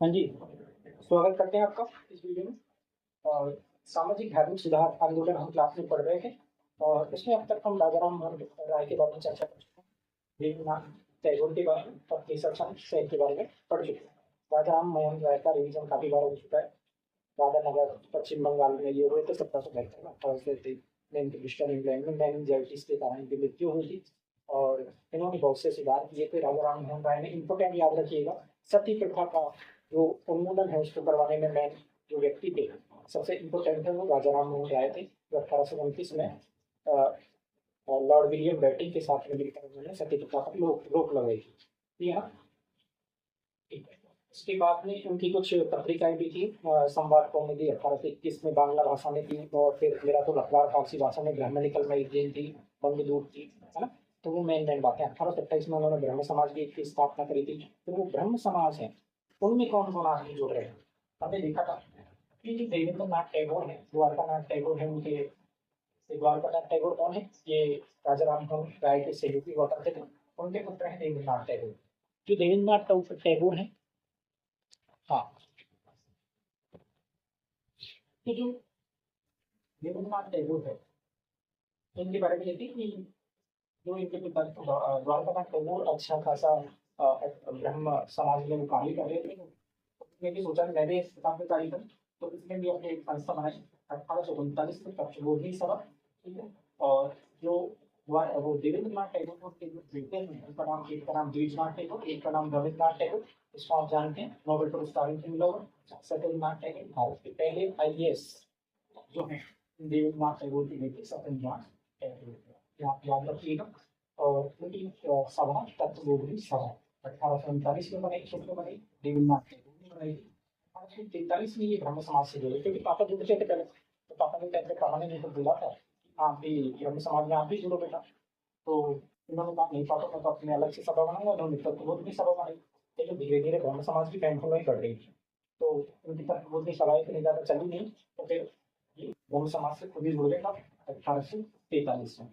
हाँ जी, स्वागत करते हैं आपका इस वीडियो में। और सामाजिक धार्मिक सुधार आंदोलन हम क्लास में पढ़ रहे थे और इसमें अब तक हम राजाराम मोहन राय के बारे में चर्चा कर चुके हैं, रवींद्रनाथ टैगोर के बारे में और केशव चंद्र सेन के बारे में पढ़ चुके हैं। राजाराम मोहन राय का रिवीजन काफी बार हो चुका है। राधानगर पश्चिम बंगाल में ये हुए थे 1772 में, 1833 में इनके ब्रिस्टल इंग्लैंड में मेनिंजाइटिस के कारण इनकी मृत्यु हुई थी और इन्होंने बहुत से सुधार किए थे। राजाराम मोहन राय ने इम्पोर्टेंट याद रखिएगा, सती प्रथा का जो उन्मूलन है उसको करवाने में मेन जो व्यक्ति थे सबसे इम्पोर्टेंट है वो राजाराम मोहन राय थे, जो 1829 में लॉर्ड विलियम बेटिंग के साथ में मिलकर उन्होंने सती प्रथा पर रोक लगाई थी। ठीक है ना? ठीक है। उसके बाद में उनकी कुछ पत्रिकाएं भी थी। संवाद कौमुदी 1821 में बांग्ला भाषा में थी और फिर मेरा तो अखबार फारसी भाषा में ब्राह्मणिकल मैगजीन थी, बंगदूत थी, है ना? तो वो मेन बातें 1827 में उन्होंने ब्रह्म समाज की स्थापना करी थी। तो वो ब्रह्म समाज है, उनमें कौन कौन आदमी जुड़ रहे हैं हमने देखा था कि जो देवेंद्रनाथ टैगोर है, द्वारकानाथ टैगोर है, उनके द्वारकानाथ टैगोर कौन है? ये राजाराम मोहन राय के सहयोगी हुआ करते थे, उनके पुत्र हैं देवेंद्रनाथ टैगोर। जो देवेंद्रनाथ टैगोर है, हाँ, तो जो देवेंद्रनाथ टैगोर है इनके बारे में कहती कि जो इनके पिता द्वारकानाथ टैगोर अच्छा खासा ब्रह्म समाज में मुकाबले कर रहे थे। तो उसने भी सोचा कि मैं भी इस काम पे कार्य करूं, तो इसने भी अपनी एक संस्था बनाई 1839 में तक्षबोधि सभा। ठीक है। और जो वो देवेंद्रनाथ टैगोर के जो बेटे हैं उनका नाम, एक का नाम द्विजनाथ टैगोर, एक का नाम रविन्द्रनाथ टैगोर। इसको आप जानते हैं, नोबेल पुरस्कार मिला हुआ सत्येंद्रनाथ टैगोर, भारत के पहले आईएएस जो है देवेंद्रनाथ टैगोर की बेटी सत्येंद्रनाथ टैगोर, आप याद रखिएगा। और उनकी सभा तत्वबोधि सभा 1839 में बनाई, किसने बनाई? देवेंद्रनाथ टैगोर ने बनाई थी। 1843 में ये ब्रह्म समाज से जुड़े, क्योंकि पापा जुड़ते थे पहले, तो पापा ने कहते पापा ने उनको बोला था आप भी ब्रह्म समाज में आप भी जुड़ो बेटा। तो इन्होंने कहा नहीं पापा, मैं तो अपने अलग से सभा बनाऊंगा। उन्होंने तत्वबोधि सभा बनाई, लेकिन धीरे धीरे ब्रह्म समाज की पैंफोलाई बढ़ रही थी, तो उनकी तत्वबोधि सभा इतनी ज्यादा चली नहीं, तो फिर ये ब्रह्म समाज से खुद ही जुड़ गए 1843 में।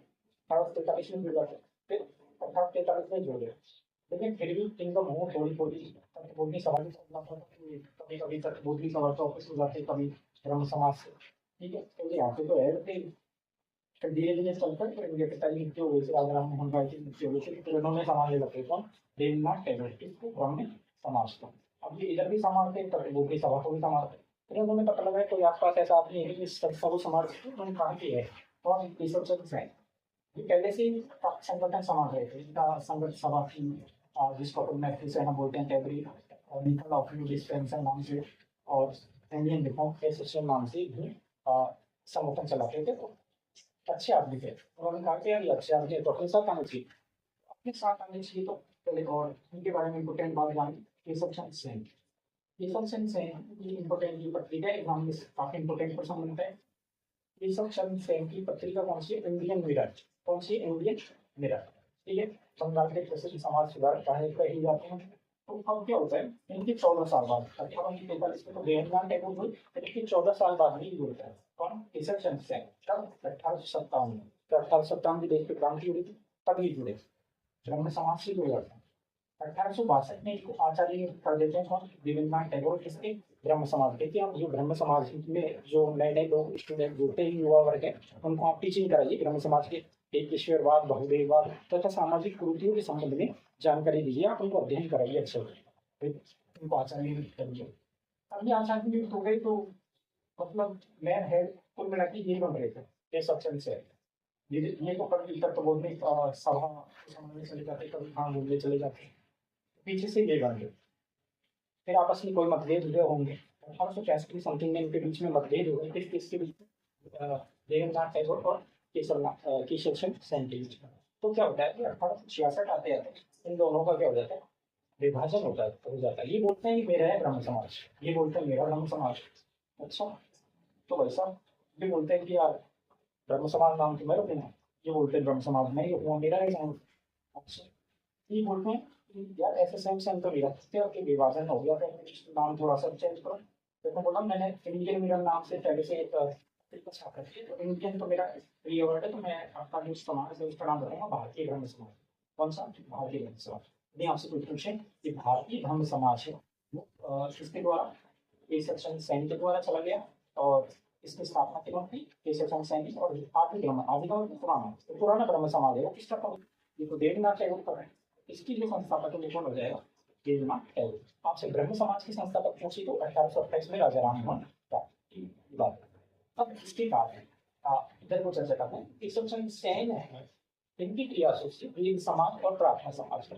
1843 में जुड़ गए, फिर 1843 में जुड़ गए, लेकिन फिर भी इनका मुंह थोड़ी थोड़ी तत्वबोधि सभा की कभी कभी तत्वबोधि सभा के ऑफिस हो जाते, कभी ब्रह्म समाज से। ठीक है, क्योंकि यहाँ पे तो है थे। फिर धीरे धीरे चलकर फिर इनके पिताजी की मृत्यु हो गई थी, राजा राम मोहन राय की मृत्यु हो गई थी, फिर इन्होंने संभालने लगे कौन? देवेंद्रनाथ टैगोर इसको ब्राह्मण समाज को। अब ये इधर भी संभालते तत्वबोधि सभा को भी संभालते। फिर उन्होंने पता लगा कोई आसपास ऐसा आदमी है इस संस्था को संभाल सकते, उन्होंने कहा कि है और केशव चंद्र सेन। ये पहले से ही संगठन संभाल रहे थे, इनका संगठन सभा थी जिसको अपन मैथिली सेना बोलते हैं, टैगरी और निकल ऑफ डिस्पेंसर नाम से और इंडियन रिफॉर्म एसोसिएशन नाम से भी संगठन चलाते थे। तो अच्छे आदमी थे, उन्होंने कहा कि यार ये अच्छे आदमी है तो अपने साथ आने चाहिए, अपने साथ आने चाहिए। तो पहले और उनके बारे में इम्पोर्टेंट बात जानी, केशव चंद्र सेन। केशव चंद्र सेन की इम्पोर्टेंट की पत्रिका एग्जाम में काफी इम्पोर्टेंट क्वेश्चन बनता है। केशव चंद्र सेन की पत्रिका कौन सी? Indian mirror. कौन सी? Indian mirror. ठीक है, बंगाल के प्रसिद्ध समाज सुधारक कहे जाते हैं। तो अब क्या होता है, इनके 14 साल बाद 1843 में तो देवेंद्रनाथ टैगोर हुई, फिर इनके 14 साल बाद में जुड़ता है कौन? केशव चंद्र सेन। कब? 1857 में। तो 1857 की देश पे क्रांति हुई थी, तभी जुड़े, ब्रह्म समाज से जुड़ जाते हैं। 1862 में इसको आचार्य कर देते हैं कौन? देवेंद्रनाथ टैगोर। किसके? ब्रह्म समाज के। आप जो ब्रह्म समाज में जो नए नए लोग स्टूडेंट जुड़ते हैं, युवा वर्ग है, उनको आप टीचिंग कराइए ब्रह्म समाज के एक ईश्वरवाद, बहुदेववाद तथा सामाजिक कुरीतियों के संबंध में जानकारी दीजिए, आप उनको अध्ययन कराइए अच्छे से, उनको आचार्य करिए। अब ये आचार्य नियुक्त हो गए तो मतलब मैन हेड कुल मिला के ये बन रहे थे, ये सक्षम से ये तो कभी तक तो बोलने सभा समझने चले जाते, कभी हाँ बोलने चले जाते, पीछे से ये बन गए। फिर आपस में कोई मतभेद हुए होंगे, 1865 की समथिंग में इनके बीच में मतभेद हो गए, किसके बीच में? देवेंद्रनाथ टैगोर और केशव चंद्र सेन के बीच में। तो क्या होता है कि 1866 आते आते इन दोनों का क्या हो जाता है? विभाजन होता है, हो जाता है। ये बोलते हैं कि मेरा है ब्रह्म समाज, ये बोलते हैं मेरा ब्रह्म समाज। अच्छा, तो वैसा भी बोलते हैं कि यार ब्रह्म समाज नाम तुम्हें रखना, ये बोलते हैं ब्रह्म समाज नहीं वो मेरा है नाम। अच्छा, ये बोलते हैं यार ऐसे सेम सेम तो नहीं रखते हो कि विभाजन हो गया, तो नाम थोड़ा सा चेंज करो। तो मैं बोला मैंने इंडियन मेरा नाम से पहले से एक तरीका छापा है, तो इंडियन तो मेरा प्रिय वर्ड है, तो मैं आपका जो समाज है उसका नाम रखूंगा भारतीय धर्म समाज। कौन सा? भारतीय धर्म समाज। यदि आपसे कोई पूछे कि भारतीय धर्म समाज है इसके द्वारा केशव चंद्र सैनी के द्वारा चला गया और इसकी स्थापना की थी केशव चंद्र सैनी। और आदि ब्रह्म आदि का मतलब पुराना, तो पुराना ब्रह्म समाज है वो किसका था? ये तो देवनाथ टैगोर कर रहे हैं। इसकी जो संस्थापक है कौन हो जाएगा? देवनाथ टैगोर। आपसे ब्रह्म समाज की संस्थापक पूछी तो 1828 में राजा राम मोहन राय की बात। अब इसके बाद इधर को चर्चा करते हैं। केशव चंद्र सैन है, इनकी क्रियाशों से ब्रीन समाज और प्रार्थना समाज का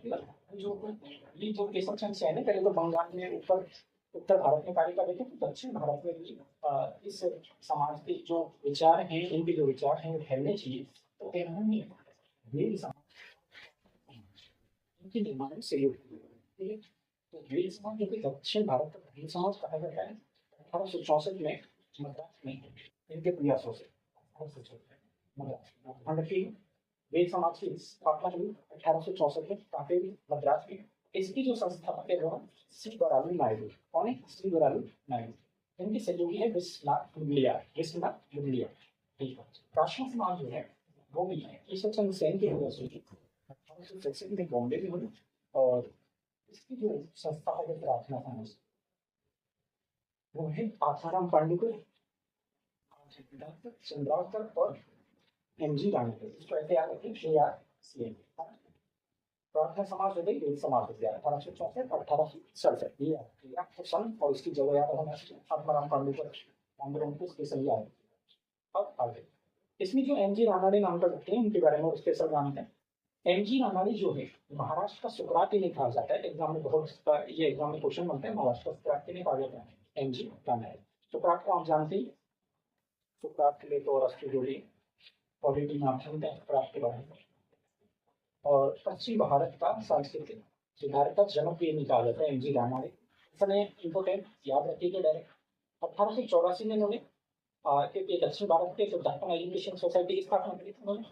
जो ये जो केशव चंद्र सैन है, पहले तो बंगाल में ऊपर उत्तर भारत में कार्य कर रहे थे, तो दक्षिण भारत में भी इस समाज के जो विचार हैं, इनके जो विचार हैं वो फैलने चाहिए, तो इन्होंने ब्रीन समाज इनके निर्माण में सहयोग किया। ठीक है, तो ब्रीन समाज जो कि दक्षिण भारत का ब्रीन समाज कहा जाता है, 1864 में मद्रास में इनके प्रयासों से वेद समाज की स्थापना हुई 1864 में काफी मद्रास में। इसकी जो संस्थापक है वो श्री वरालू नायडू। कौन है? श्री वरालू नायडू। इनके सहयोगी है विश्वनाथ मुदलियार। विश्वनाथ मुदलियार। ठीक है, प्रार्थना समाज जो है वो भी है केशव चंद्र सेन के द्वारा शुरू 1866 में बॉम्बे में हुई। और इसकी जो संस्थापक है प्रार्थना समाज वो है आसाराम पांडेकर, चंद्राकर और एमजी राणा। इसको ऐसे याद रखिए, ARCN। प्रार्थना समाज हो गई, वेद समाज हो गया 1864 1867। ये आपको सन और इसकी जगह याद रखना चाहिए। आत्माराम पांडेकर कांग्रेस इसके सही आए। अब आगे इसमें जो एमजी रानाडे नाम का व्यक्ति है उनके बारे में स्पेशल जानते हैं। एमजी रानाडे जो है महाराष्ट्र का सुकराती नहीं कहा जाता है। एग्जाम में बहुत ये एग्जाम में क्वेश्चन बनते हैं, महाराष्ट्र का सुकराती नहीं कहा जाता है। एमजी रानाडे सुकरात को आप जानते हैं। सुकरात के लिए तो राष्ट्रीय जोड़ी पॉलिटी नाम सुनते हैं सुकरात के बारे में। और पश्चिम भारत का सांस्कृतिक सुधार का जनक ये निकाला जाता है एमजी रानाडे। इसने इम्पोर्टेंट याद रखिएगा डायरेक्ट 1884 में इन्होंने क्योंकि दक्षिण भारत के दक्षिण एजुकेशन सोसाइटी की स्थापना करी थी उन्होंने।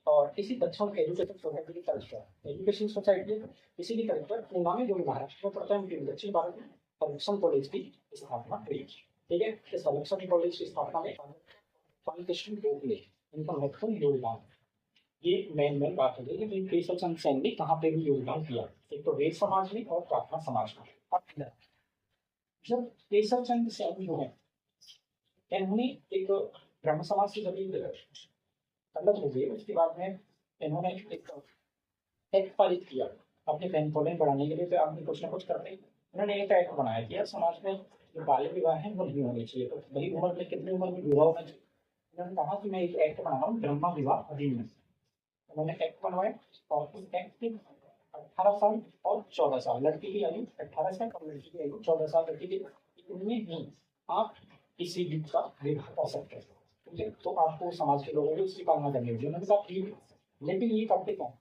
और इसी दक्षिण एजुकेशन सोसाइटी की तरफ से एजुकेशन सोसाइटी इसी की तरफ पर पूना में जो महाराष्ट्र में पड़ता है दक्षिण भारत में फर्गुसन कॉलेज की स्थापना करी। ठीक है, इस फर्गुसन कॉलेज की स्थापना में कृष्ण गोखले इनका महत्वपूर्ण योगदान। ये मेन बात हो गई कि केशव चंद्र सेन ने कहाँ पे भी योगदान किया, एक तो वेद समाज में और प्रार्थना समाज में। अब जब केशव चंद्र सेन जो है इन्होंने एक ब्रह्म समाज से जब अलग हो गए, उसके बाद में इन्होंने एक एक्ट पारित किया अपने फैन फॉलोइंग बढ़ाने के लिए। तो आपने कुछ ना कुछ करते उन्होंने एक एक्ट बनाया कि समाज में जो बाल्य विवाह है वो नहीं होने चाहिए। तो बड़ी उम्र में कितनी उम्र में विवाह होना चाहिए? उन्होंने कहा कि मैं एक एक्ट बना रहा हूँ ब्रह्म विवाह अधिनियम। उन्होंने एक्ट बनवाया और उस एक्ट की 18 साल और 14 साल लड़की की आयु 18 साल और लड़की की आयु 14 साल रखी गई। इनमें ही आप किसी भी का विवाह कर सकते हैं। ठीक है, तो आपको समाज के लोगों को इसकी पालना करनी होगी। उन्होंने कहा ठीक है, लेकिन ये करते क्या?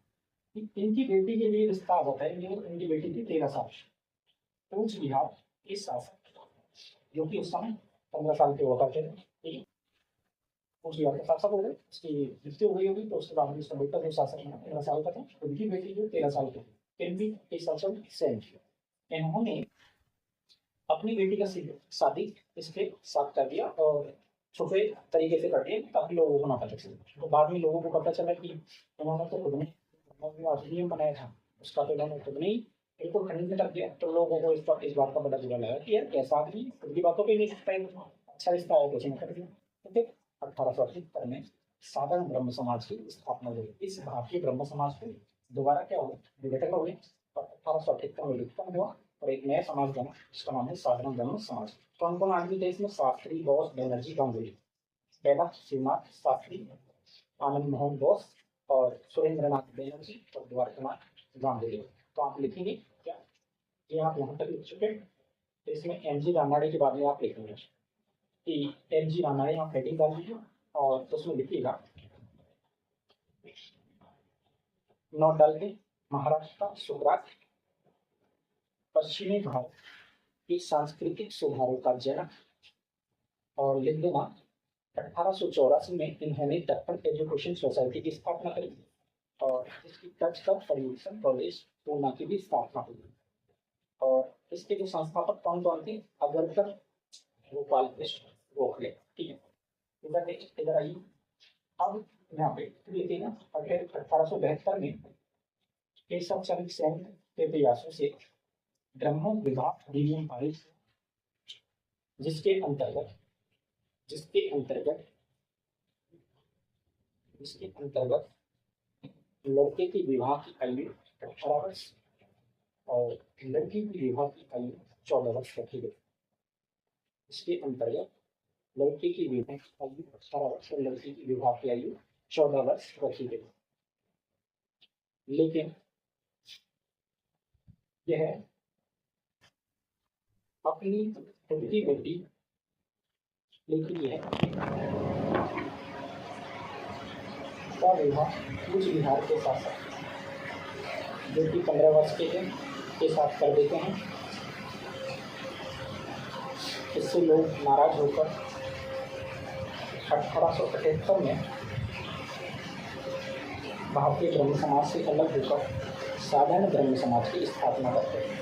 इनकी बेटी के लिए रिश्ता होता है। इनकी बेटी थी 13 साल। कूच बिहार इस शासक जो कि उस समय 15 साल के हुआ करते थे। ठीक है, कूच बिहार के शासक हो गए, उसकी मृत्यु हो गई होगी। तो उसके बाद में उसका बेटा जो शासक है 15 साल का था, उनकी बेटी जो 13 साल की थी। इनकी इस शासक सेन इन्होंने अपनी बेटी का शादी इसके साथ कर दिया और छुपे तरीके से कर दिया ताकि लोगों को ना पता चले। तो बाद में लोगों को पता चला कि उन्होंने तो खुद ने अधिनियम बनाया था, उसका तो उन्होंने खुद नहीं बिल्कुल खरीदने लग गया। तो लोगों को इस बात का बड़ा बुरा लगा कि यार कैसा आदमी खुद की बातों पर नहीं सकता है, अच्छा रिश्ता है कुछ नहीं कर दिया। तो फिर 1878 में साधारण ब्रह्म समाज की स्थापना हुई। इस भारतीय ब्रह्म समाज को दोबारा क्या हुआ? विघटन हो गई और 1878 में विघटन हुआ और एक नया समाज बना, इसका नाम है साधारण ब्रह्म समाज। कौन कौन आदमी थे इसमें? शास्त्री, बोस, बनर्जी, गांगुली। पहला श्रीनाथ शास्त्री, आनंद मोहन बोस और सुरेंद्र नाथ बनर्जी और द्वारकानाथ गांगुली। तो आप लिखेंगे क्या? ये आप यहाँ तक लिख चुके। तो इसमें एमजी रानाडे के बाद में आप लिखेंगे कि एमजी रानाडे आप हेडिंग डाल दीजिए और उसमें लिखिएगा नोट डाल के महाराष्ट्र का सुकरात पश्चिमी भारत की सांस्कृतिक सुधारों का जनक। और लिख देना 1884 में इन्होंने दक्षिण एजुकेशन सोसाइटी की स्थापना करी और इसकी तर्ज पर फर्गुसन कॉलेज पूना की भी स्थापना हुई। और इसके जो संस्थापक कौन कौन थे? अगरकर गोपाल कृष्ण गोखले। ठीक है, इधर आइए। अब यहाँ पे देखिए ना, 1872 में केशव चंद्र सेन के प्रयासों से ब्रह्म विवाह अधिनियम पारित, जिसके अंतर्गत जिसके अंतर्गत जिसके अंतर्गत लड़के की विवाह की आयु 18 वर्ष और लड़की की विवाह की आयु 14 वर्ष रखी गई। इसके अंतर्गत लड़के की विवाह की आयु 18 वर्ष और लड़की की विवाह की आयु 14 वर्ष रखी गई। लेकिन यह अपनी खुद की बेटी, लेकिन यह का विवाह कुछ बिहार के साथ जो कि 15 वर्ष के साथ कर देते हैं। इससे लोग नाराज होकर 1878 में भारतीय ब्रह्म समाज से अलग होकर साधारण ब्रह्म समाज की स्थापना करते हैं,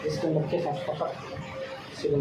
जिसके मुख्य संस्थापक श्री